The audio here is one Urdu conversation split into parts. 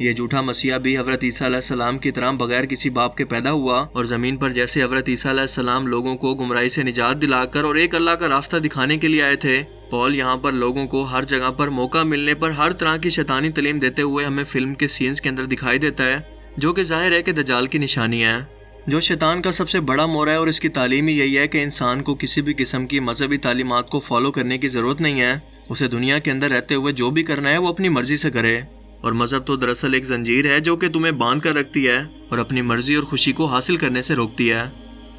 یہ جھوٹا مسیح بھی حضرت عیسیٰ علیہ السلام کی طرح بغیر کسی باپ کے پیدا ہوا اور زمین پر جیسے حضرت عیسیٰ علیہ السلام لوگوں کو گمراہی سے نجات دلا کر اور ایک اللہ کا راستہ دکھانے کے لیے آئے تھے، پال یہاں پر لوگوں کو ہر جگہ پر موقع ملنے پر ہر طرح کی شیطانی تعلیم دیتے ہوئے ہمیں فلم کے سینز کے اندر دکھائی دیتا ہے، جو کہ ظاہر ہے کہ دجال کی نشانی ہے، جو شیطان کا سب سے بڑا مورا ہے، اور اس کی تعلیم ہی یہی ہے کہ انسان کو کسی بھی قسم کی مذہبی تعلیمات کو فالو کرنے کی ضرورت نہیں ہے، اسے دنیا کے اندر رہتے ہوئے جو بھی کرنا ہے وہ اپنی مرضی سے کرے، اور مذہب تو دراصل ایک زنجیر ہے جو کہ تمہیں باندھ کر رکھتی ہے اور اپنی مرضی اور خوشی کو حاصل کرنے سے روکتی ہے۔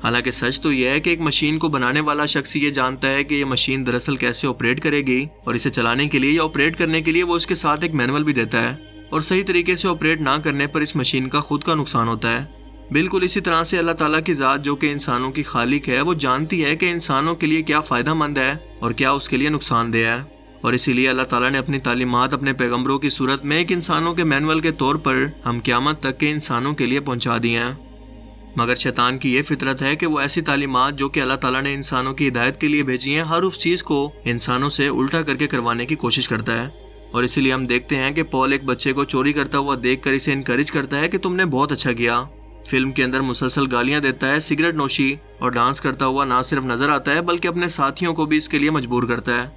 حالانکہ سچ تو یہ ہے کہ ایک مشین کو بنانے والا شخص یہ جانتا ہے کہ یہ مشین دراصل کیسے آپریٹ کرے گی، اور اسے چلانے کے لیے یا آپریٹ کرنے کے لیے وہ اس کے ساتھ ایک مینول بھی دیتا ہے، اور صحیح طریقے سے آپریٹ نہ کرنے پر اس مشین کا خود کا نقصان ہوتا ہے۔ بالکل اسی طرح سے اللہ تعالیٰ کی ذات جو کہ انسانوں کی خالق ہے، وہ جانتی ہے کہ انسانوں کے لیے کیا فائدہ مند ہے اور کیا اس کے لیے نقصان دہ ہے، اور اسی لیے اللہ تعالیٰ نے اپنی تعلیمات اپنے پیغمبروں کی صورت میں ایک انسانوں کے مینول کے طور پر ہم قیامت تک کے انسانوں کے لیے پہنچا دی ہیں۔ مگر شیطان کی یہ فطرت ہے کہ وہ ایسی تعلیمات جو کہ اللہ تعالیٰ نے انسانوں کی ہدایت کے لیے بھیجی ہیں، ہر اس چیز کو انسانوں سے الٹا کر کے کروانے کی کوشش کرتا ہے، اور اسی لیے ہم دیکھتے ہیں کہ پال ایک بچے کو چوری کرتا ہوا دیکھ کر اسے انکریج کرتا ہے کہ تم نے بہت اچھا کیا۔ فلم کے اندر مسلسل گالیاں دیتا ہے، سگریٹ نوشی اور ڈانس کرتا ہوا نہ صرف نظر آتا ہے بلکہ اپنے ساتھیوں کو بھی اس کے لیے مجبور کرتا ہے۔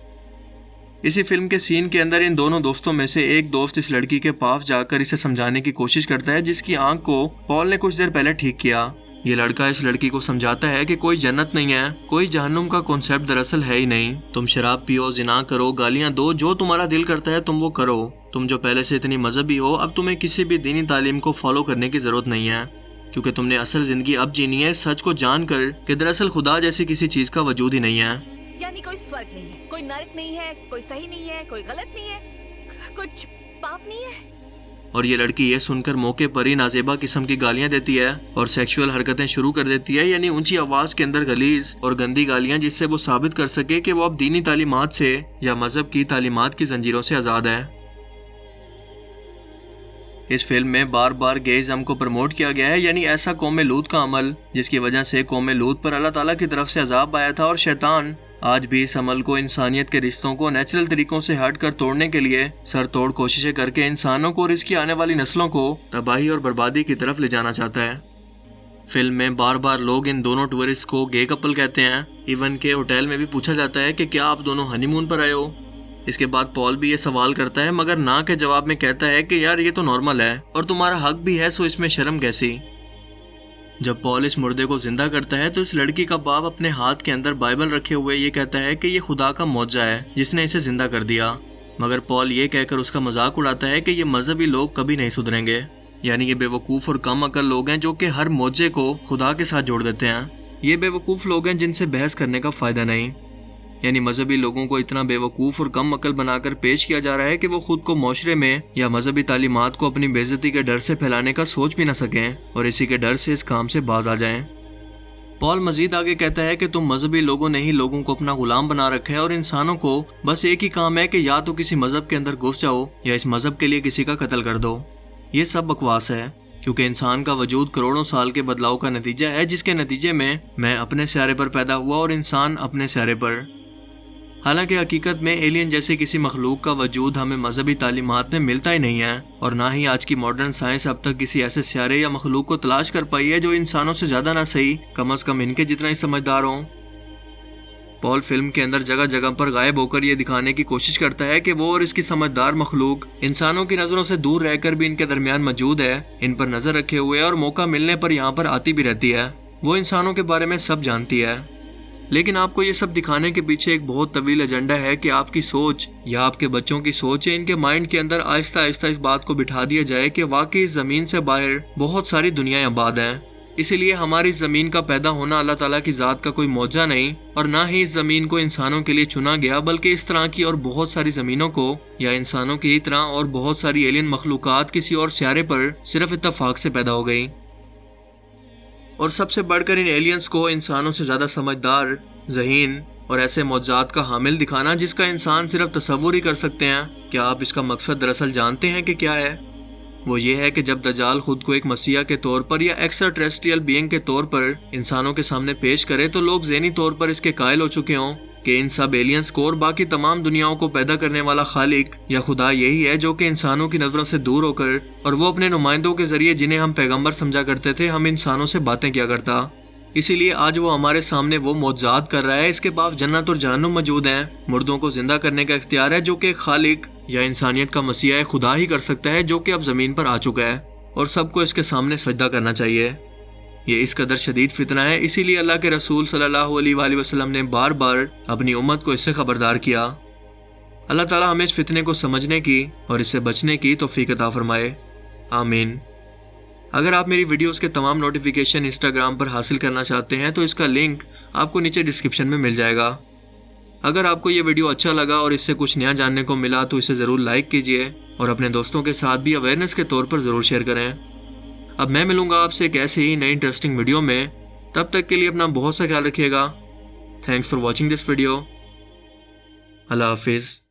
اسی فلم کے سین کے اندر ان دونوں دوستوں میں سے ایک دوست اس لڑکی کے پاس جا کر اسے سمجھانے کی کوشش کرتا ہے جس کی آنکھ کو پال نے کچھ دیر پہلے ٹھیک کیا۔ یہ لڑکا اس لڑکی کو سمجھاتا ہے کہ کوئی جنت نہیں ہے، کوئی جہنم کا کانسیپٹ دراصل ہے ہی نہیں، تم شراب پیو، زنا کرو، گالیاں دو، جو تمہارا دل کرتا ہے تم وہ کرو، تم جو پہلے سے اتنی مذہبی ہو اب تمہیں کسی بھی دینی تعلیم کو فالو کرنے کی ضرورت نہیں ہے، کیونکہ تم نے اصل زندگی اب جینی ہے سچ کو جان کر کہ دراصل خدا جیسی کسی چیز کا وجود ہی نہیں ہے۔ یعنی کوئی سورگ نہیں ہے، کوئی نرک نہیں ہے، کوئی صحیح نہیں ہے، کوئی غلط نہیں ہے، کچھ پاپ نہیں ہے۔ اور یہ لڑکی یہ سن کر موقع پر ہی نازیبا قسم کی گالیاں دیتی ہے اور سیکشول حرکتیں شروع کر دیتی ہے، یعنی اونچی آواز کے اندر غلیظ اور گندی گالیاں، جس سے وہ ثابت کر سکے کہ وہ اب دینی تعلیمات سے یا مذہب کی تعلیمات کی زنجیروں سے آزاد ہے۔ اس فلم میں بار بار گیزم کو پروموٹ کیا گیا ہے، یعنی ایسا قوم لوط کا عمل جس کی وجہ سے قوم لوط پر اللہ تعالیٰ کی طرف سے عذاب آیا تھا، اور شیطان آج بھی اس عمل کو انسانیت کے رشتوں کو نیچرل طریقوں سے ہٹ کر توڑنے کے لیے سر توڑ کوششیں کر کے انسانوں کو اور اس کی آنے والی نسلوں کو تباہی اور بربادی کی طرف لے جانا چاہتا ہے۔ فلم میں بار بار لوگ ان دونوں ٹورسٹ کو گے کپل کہتے ہیں، ایون کہ ہوٹل میں بھی پوچھا جاتا ہے کہ کیا آپ دونوں ہنی مون پر آئے ہو۔ اس کے بعد پال بھی یہ سوال کرتا ہے مگر نہ کے جواب میں کہتا ہے کہ یار یہ تو نارمل ہے اور تمہارا حق بھی ہے، سو اس میں شرم کیسی۔ جب پال اس مردے کو زندہ کرتا ہے تو اس لڑکی کا باپ اپنے ہاتھ کے اندر بائبل رکھے ہوئے یہ کہتا ہے کہ یہ خدا کا معجزہ ہے جس نے اسے زندہ کر دیا، مگر پال یہ کہہ کر اس کا مذاق اڑاتا ہے کہ یہ مذہبی لوگ کبھی نہیں سدھریں گے، یعنی یہ بے وقوف اور کم عقل لوگ ہیں جو کہ ہر معجزے کو خدا کے ساتھ جوڑ دیتے ہیں۔ یہ بے وقوف لوگ ہیں جن سے بحث کرنے کا فائدہ نہیں، یعنی مذہبی لوگوں کو اتنا بے وقوف اور کم عقل بنا کر پیش کیا جا رہا ہے کہ وہ خود کو معاشرے میں یا مذہبی تعلیمات کو اپنی بے عزتی کے ڈر سے پھیلانے کا سوچ بھی نہ سکیں اور اسی کے ڈر سے اس کام سے باز آ جائیں۔ پال مزید آگے کہتا ہے کہ تم مذہبی لوگوں نے ہی لوگوں کو اپنا غلام بنا رکھا ہے اور انسانوں کو بس ایک ہی کام ہے کہ یا تو کسی مذہب کے اندر گھس جاؤ یا اس مذہب کے لیے کسی کا قتل کر دو۔ یہ سب بکواس ہے، کیونکہ انسان کا وجود کروڑوں سال کے بدلاؤ کا نتیجہ ہے، جس کے نتیجے میں اپنے سیارے پر پیدا ہوا اور انسان اپنے سیارے پر۔ حالانکہ حقیقت میں ایلین جیسے کسی مخلوق کا وجود ہمیں مذہبی تعلیمات میں ملتا ہی نہیں ہے، اور نہ ہی آج کی ماڈرن سائنس اب تک کسی ایسے سیارے یا مخلوق کو تلاش کر پائی ہے جو انسانوں سے زیادہ نہ صحیح کم از کم ان کے جتنا ہی سمجھدار ہوں۔ پال فلم کے اندر جگہ جگہ پر غائب ہو کر یہ دکھانے کی کوشش کرتا ہے کہ وہ اور اس کی سمجھدار مخلوق انسانوں کی نظروں سے دور رہ کر بھی ان کے درمیان موجود ہے، ان پر نظر رکھے ہوئے اور موقع ملنے پر یہاں پر آتی بھی رہتی ہے، وہ انسانوں کے بارے میں سب جانتی ہے۔ لیکن آپ کو یہ سب دکھانے کے پیچھے ایک بہت طویل ایجنڈا ہے کہ آپ کی سوچ یا آپ کے بچوں کی سوچ یا ان کے مائنڈ کے اندر آہستہ آہستہ اس بات کو بٹھا دیا جائے کہ واقعی اس زمین سے باہر بہت ساری دنیایں آباد ہیں، اسی لیے ہماری زمین کا پیدا ہونا اللہ تعالیٰ کی ذات کا کوئی معجزہ نہیں، اور نہ ہی اس زمین کو انسانوں کے لیے چنا گیا، بلکہ اس طرح کی اور بہت ساری زمینوں کو یا انسانوں کی ہی طرح اور بہت ساری ایلین مخلوقات کسی اور سیارے پر صرف اتفاق سے پیدا ہو گئی۔ اور سب سے بڑھ کر ان ایلینز کو انسانوں سے زیادہ سمجھدار، ذہین اور ایسے معجزات کا حامل دکھانا جس کا انسان صرف تصور ہی کر سکتے ہیں۔ کیا آپ اس کا مقصد دراصل جانتے ہیں کہ کیا ہے؟ وہ یہ ہے کہ جب دجال خود کو ایک مسیح کے طور پر یا ایکسٹرا ٹریسٹریل بینگ کے طور پر انسانوں کے سامنے پیش کرے تو لوگ ذہنی طور پر اس کے قائل ہو چکے ہوں کہ ان سب ایلینز کو اور باقی تمام دنیاؤں کو پیدا کرنے والا خالق یا خدا یہی ہے جو کہ انسانوں کی نظروں سے دور ہو کر اور وہ اپنے نمائندوں کے ذریعے جنہیں ہم پیغمبر سمجھا کرتے تھے ہم انسانوں سے باتیں کیا کرتا. اسی لیے آج وہ ہمارے سامنے وہ معجزات کر رہا ہے. اس کے پاس جنت اور جہنم موجود ہیں. مردوں کو زندہ کرنے کا اختیار ہے جو کہ خالق یا انسانیت کا مسیح خدا ہی کر سکتا ہے جو کہ اب زمین پر آ چکا ہے اور سب کو اس کے سامنے سجدہ کرنا چاہیے. یہ اس قدر شدید فتنہ ہے. اسی لیے اللہ کے رسول صلی اللہ علیہ وآلہ وسلم نے بار بار اپنی امت کو اس سے خبردار کیا. اللہ تعالی ہمیں اس فتنے کو سمجھنے کی اور اس سے بچنے کی توفیق عطا فرمائے. آمین. اگر آپ میری ویڈیوز کے تمام نوٹیفیکیشن انسٹاگرام پر حاصل کرنا چاہتے ہیں تو اس کا لنک آپ کو نیچے ڈسکرپشن میں مل جائے گا. اگر آپ کو یہ ویڈیو اچھا لگا اور اس سے کچھ نیا جاننے کو ملا تو اسے ضرور لائک کیجیے اور اپنے دوستوں کے ساتھ بھی اویئرنیس کے طور پر ضرور شیئر کریں. اب میں ملوں گا آپ سے ایک ایسے ہی نئی انٹرسٹنگ ویڈیو میں. تب تک کے لیے اپنا بہت سا خیال رکھیے گا. Thanks for watching this video. اللہ حافظ.